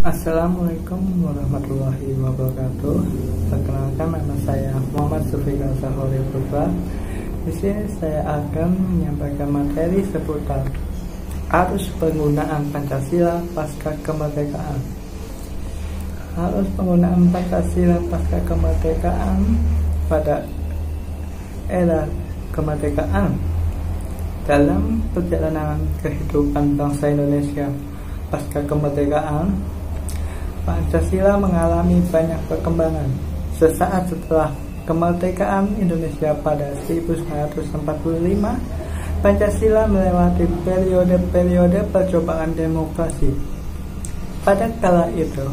Assalamualaikum warahmatullahi wabarakatuh. Perkenalkan, nama saya Muhammad Zulfikar Sahori Putra. Di sini saya akan menyampaikan materi seputar arus penggunaan Pancasila pasca kemerdekaan. Arus penggunaan Pancasila pasca kemerdekaan pada era kemerdekaan. Dalam perjalanan kehidupan bangsa Indonesia pasca kemerdekaan, Pancasila mengalami banyak perkembangan. Sesaat setelah kemerdekaan Indonesia pada 1945, Pancasila melewati periode-periode percobaan demokrasi. Pada kala itu,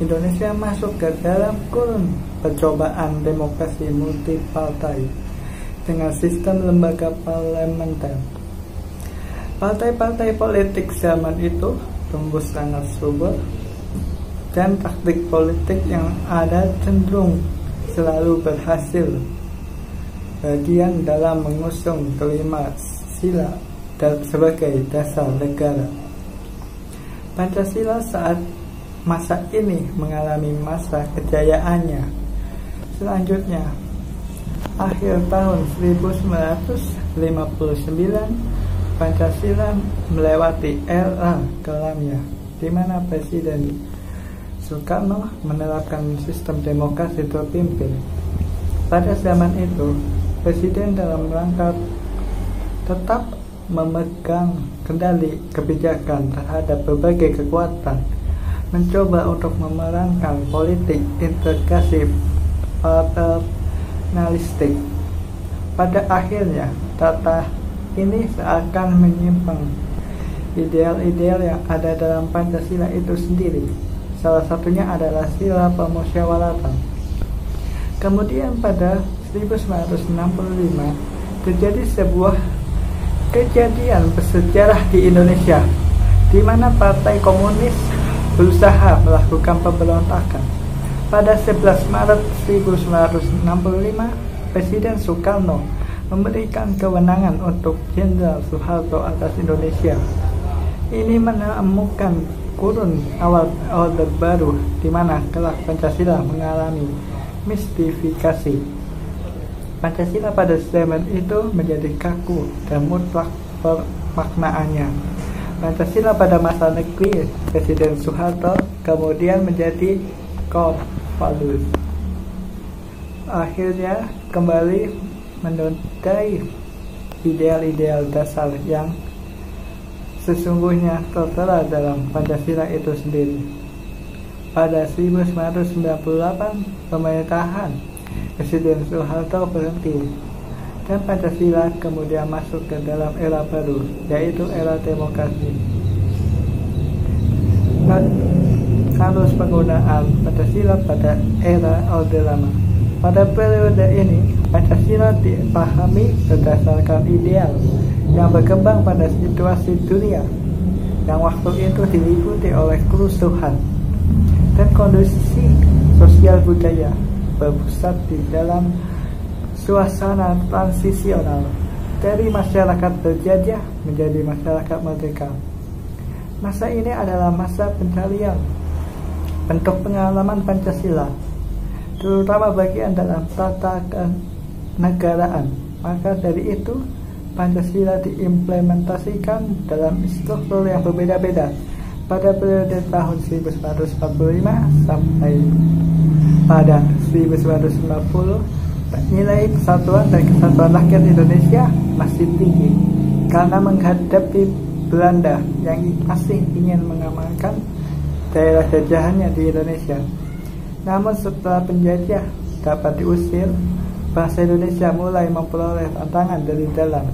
Indonesia masuk ke dalam kurun percobaan demokrasi multipartai dengan sistem lembaga parlementer. Partai-partai politik zaman itu tumbuh sangat subur, dan taktik politik yang ada cenderung selalu berhasil bagian dalam mengusung kelima sila sebagai dasar negara. Pancasila saat masa ini mengalami masa kejayaannya. Selanjutnya, akhir tahun 1959, Pancasila melewati era kelamnya, di mana Presiden Soekarno menerapkan sistem demokrasi terpimpin. Pada zaman itu, Presiden dalam rangka tetap memegang kendali kebijakan terhadap berbagai kekuatan, mencoba untuk memerankan politik integrasi paternalistik. Pada akhirnya, tata ini seakan menyimpang ideal-ideal yang ada dalam Pancasila itu sendiri. Salah satunya adalah sila permusyawaratan. Kemudian pada 1965 terjadi sebuah kejadian bersejarah di Indonesia, di mana Partai Komunis berusaha melakukan pemberontakan. Pada 11 Maret 1965, Presiden Soekarno memberikan kewenangan untuk Jenderal Soeharto atas Indonesia. Ini menemukan kurun awal Orde Baru, di mana kelak Pancasila mengalami mistifikasi. Pancasila pada zaman itu menjadi kaku dan mutlak pemaknaannya. Pancasila pada masa negeri Presiden Soeharto kemudian menjadi Kopalus. Akhirnya kembali menodai ideal-ideal dasar yang sesungguhnya tertera dalam Pancasila itu sendiri. Pada 1998, pemerintahan Presiden Soeharto berhenti, dan Pancasila kemudian masuk ke dalam era baru, yaitu era demokrasi. Arus penggunaan Pancasila pada era Orde Lama. Pada periode ini, Pancasila dipahami berdasarkan ideal yang berkembang pada situasi dunia yang waktu itu diliputi oleh kerusuhan, dan kondisi sosial budaya berpusat di dalam suasana transisional dari masyarakat berjajah menjadi masyarakat merdeka. Masa ini adalah masa pencarian bentuk pengalaman Pancasila, terutama bagian dalam tata kenegaraan. Maka dari itu, Pancasila diimplementasikan dalam struktur yang berbeda-beda pada periode tahun 1945 sampai pada 1950. Nilai persatuan dan kesatuan rakyat Indonesia masih tinggi karena menghadapi Belanda yang masih ingin mengamankan daerah jajahannya di Indonesia. Namun setelah penjajah dapat diusir, bangsa Indonesia mulai memperoleh tantangan dari dalam.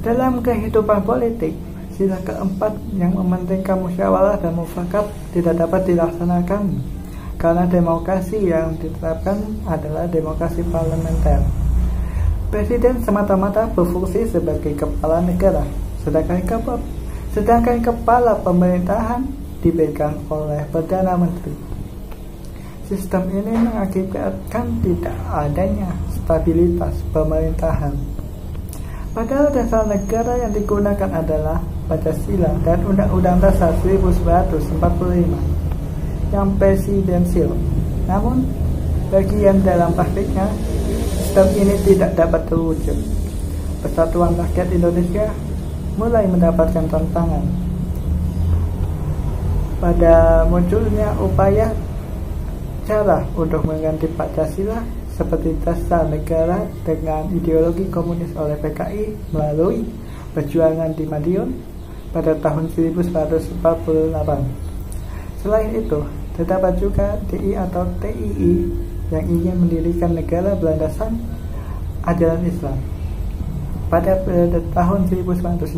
Dalam kehidupan politik, sila keempat yang mementingkan musyawarah dan mufakat tidak dapat dilaksanakan karena demokrasi yang diterapkan adalah demokrasi parlementer. Presiden semata-mata berfungsi sebagai kepala negara, sedangkan kepala pemerintahan dipegang oleh Perdana Menteri. Sistem ini mengakibatkan tidak adanya stabilitas pemerintahan. Padahal dasar negara yang digunakan adalah Pancasila dan Undang-Undang Dasar 1945 yang presidensil. Namun, bagian dalam praktiknya, sistem ini tidak dapat terwujud. Persatuan Rakyat Indonesia mulai mendapatkan tantangan pada munculnya upaya cara untuk mengganti Pancasila seperti dasar negara dengan ideologi komunis oleh PKI melalui perjuangan di Madiun pada tahun 1948. Selain itu, terdapat juga DI atau TII yang ingin mendirikan negara berlandaskan ajaran Islam. Pada periode tahun 1950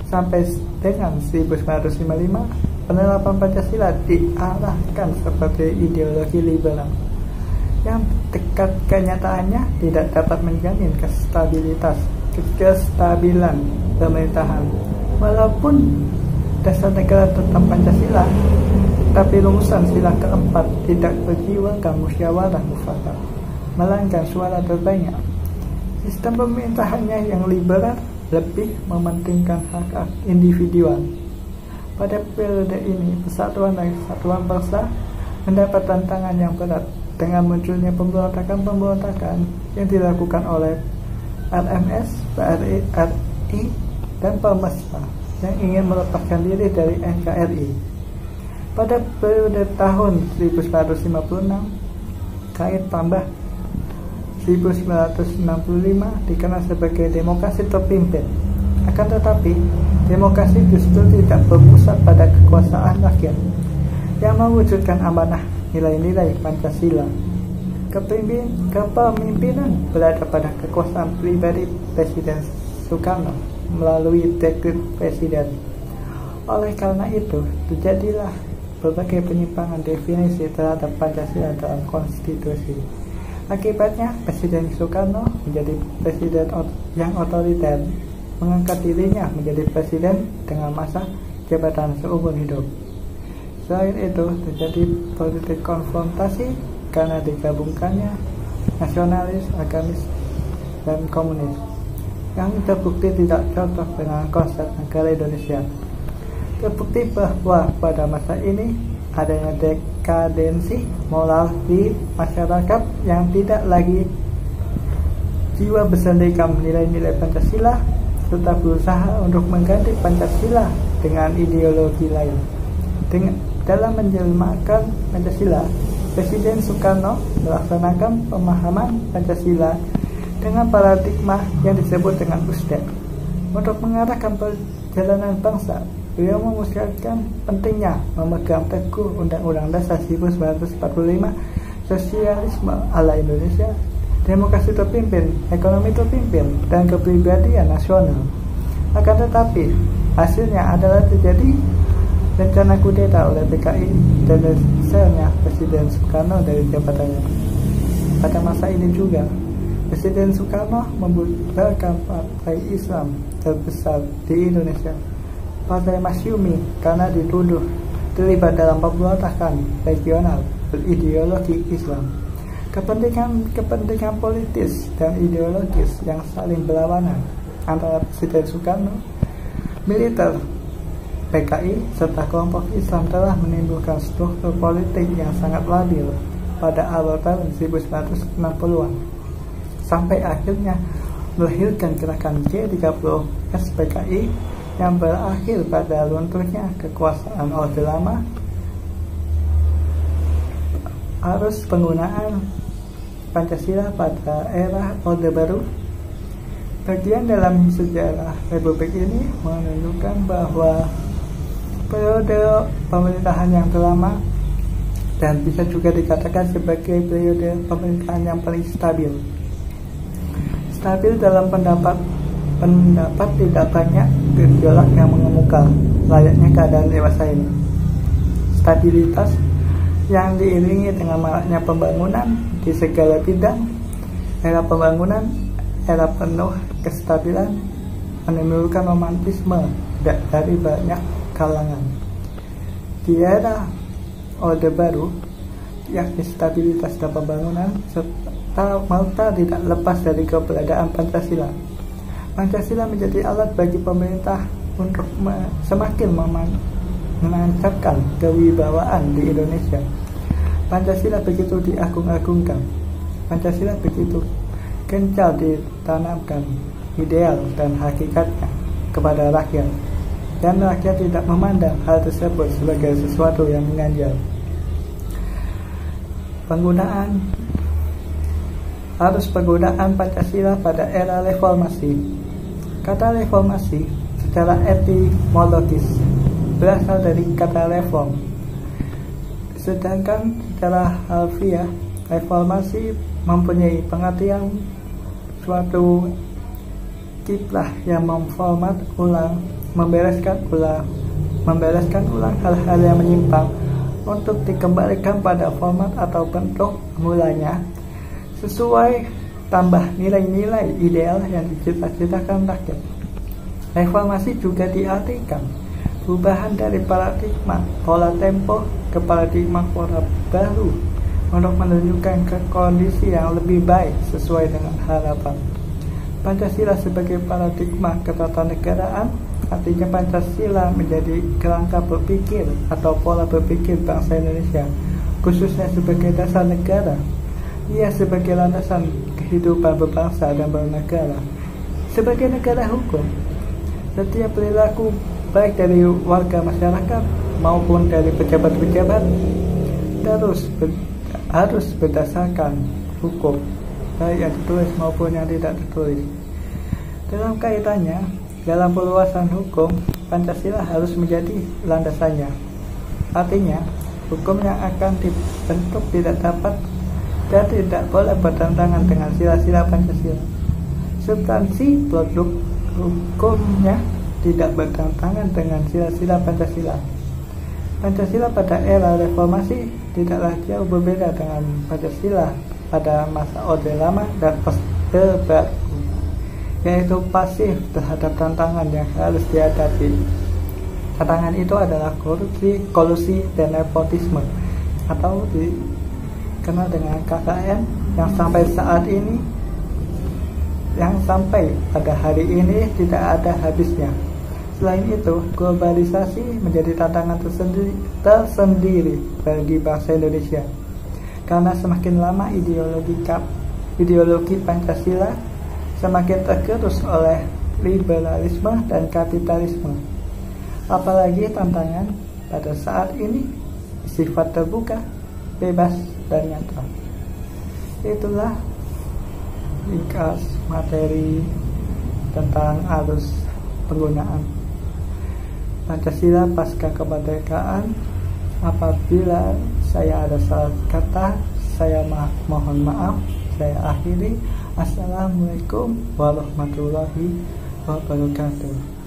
sampai dengan 1955, penerapan Pancasila diarahkan seperti ideologi liberal yang dekat kenyataannya tidak dapat menjamin kestabilan pemerintahan. Walaupun dasar negara tetap Pancasila, tapi rumusan sila keempat tidak berjiwakan musyawarah mufakat, melainkan suara terbanyak. Sistem pemerintahannya yang liberal lebih mementingkan hak individual. Pada periode ini, persatuan dan kesatuan bangsa mendapat tantangan yang berat dengan munculnya pemberontakan-pemberontakan yang dilakukan oleh RMS, RI, dan Pemesta yang ingin melepaskan diri dari NKRI. Pada periode tahun 1956, kait tambah 1965 dikenal sebagai demokrasi terpimpin. Akan tetapi, demokrasi justru tidak berpusat pada kekuasaan rakyat yang mewujudkan amanah nilai-nilai Pancasila. Kepemimpinan berada pada kekuasaan pribadi Presiden Soekarno melalui dekret presiden. Oleh karena itu, terjadilah berbagai penyimpangan definisi terhadap Pancasila dalam konstitusi. Akibatnya, Presiden Soekarno menjadi presiden yang otoriter, mengangkat dirinya menjadi presiden dengan masa jabatan seumur hidup. Selain itu, terjadi politik konfrontasi karena digabungkannya nasionalis, agamis, dan komunis yang terbukti tidak cocok dengan konsep negara Indonesia. Terbukti bahwa pada masa ini adanya dekadensi moral di masyarakat yang tidak lagi jiwa bersandingkan nilai-nilai Pancasila serta berusaha untuk mengganti Pancasila dengan ideologi lain. Dalam menjelmakan Pancasila, Presiden Soekarno melaksanakan pemahaman Pancasila dengan paradigma yang disebut dengan USDEP. Untuk mengarahkan perjalanan bangsa, beliau memutuskan pentingnya memegang teguh Undang-Undang Dasar 1945, sosialisme ala Indonesia, demokrasi terpimpin, ekonomi terpimpin, dan kepribadian nasional. Akan tetapi, hasilnya adalah terjadi rencana kudeta oleh PKI dan disernya Presiden Soekarno dari jabatannya. Pada masa ini juga, Presiden Soekarno membubarkan partai Islam terbesar di Indonesia, Partai Masyumi, karena dituduh terlibat dalam pemberontakan regional berideologi Islam. Kepentingan politis dan ideologis yang saling berlawanan antara Presiden Soekarno, militer, PKI, serta kelompok Islam telah menimbulkan struktur politik yang sangat labil pada awal tahun 1960-an, sampai akhirnya melahirkan gerakan G30 SPKI yang berakhir pada lunturnya kekuasaan Orde Lama. Arus penggunaan Pancasila pada era Orde Baru. Bagian dalam sejarah Republik ini menunjukkan bahwa periode pemerintahan yang terlama dan bisa juga dikatakan sebagai periode pemerintahan yang paling stabil. Stabil dalam pendapat tidak banyak gejolak yang mengemuka, layaknya keadaan dewasa ini. Stabilitas yang diiringi dengan maraknya pembangunan di segala bidang. Era pembangunan, era penuh kestabilan, menimbulkan romantisme dari banyak kalangan. Di era Orde Baru, yakni stabilitas dan pembangunan serta Malta tidak lepas dari keberadaan Pancasila. Pancasila menjadi alat bagi pemerintah untuk semakin menancapkan kewibawaan di Indonesia. Pancasila begitu diagung-agungkan, Pancasila begitu kental ditanamkan ideal dan hakikatnya kepada rakyat, dan rakyat tidak memandang hal tersebut sebagai sesuatu yang mengganjal. Penggunaan Pancasila pada era reformasi. Kata reformasi secara etimologis berasal dari kata reform, sedangkan secara harfiah reformasi mempunyai pengertian suatu kiprah yang memformat ulang, membereskan ulang hal-hal yang menyimpang untuk dikembalikan pada format atau bentuk mulanya sesuai tambah nilai-nilai ideal yang dicita-citakan rakyat. Reformasi juga diartikan perubahan dari paradigma pola tempo ke paradigma pola baru untuk menunjukkan ke kondisi yang lebih baik sesuai dengan harapan. Pancasila sebagai paradigma ketatanegaraan, artinya Pancasila menjadi kerangka berpikir atau pola berpikir bangsa Indonesia, khususnya sebagai dasar negara. Ia sebagai landasan kehidupan berbangsa dan bernegara. Sebagai negara hukum, setiap perilaku baik dari warga masyarakat maupun dari pejabat-pejabat harus berdasarkan hukum, baik yang ditulis maupun yang tidak ditulis. Dalam kaitannya, dalam perluasan hukum, Pancasila harus menjadi landasannya. Artinya, hukum yang akan dibentuk tidak dapat dan tidak boleh bertentangan dengan sila-sila Pancasila. Substansi produk hukumnya tidak bertentangan dengan sila-sila Pancasila. Pancasila pada era reformasi tidaklah jauh berbeda dengan Pancasila pada masa Orde Lama dan Orde Baru, yaitu pasif terhadap tantangan yang harus dihadapi. Tantangan itu adalah korupsi, kolusi, dan nepotisme, atau dikenal dengan KKN, yang sampai pada hari ini tidak ada habisnya. Selain itu, globalisasi menjadi tantangan tersendiri bagi bangsa Indonesia, karena semakin lama ideologi Pancasila semakin tergerus oleh liberalisme dan kapitalisme. Apalagi tantangan pada saat ini sifat terbuka, bebas, dan nyata. Itulah ringkas materi tentang arus penggunaan Pancasila pasca kemerdekaan. Apabila saya ada salah kata, saya mohon maaf. Saya akhiri. Assalamualaikum warahmatullahi wabarakatuh.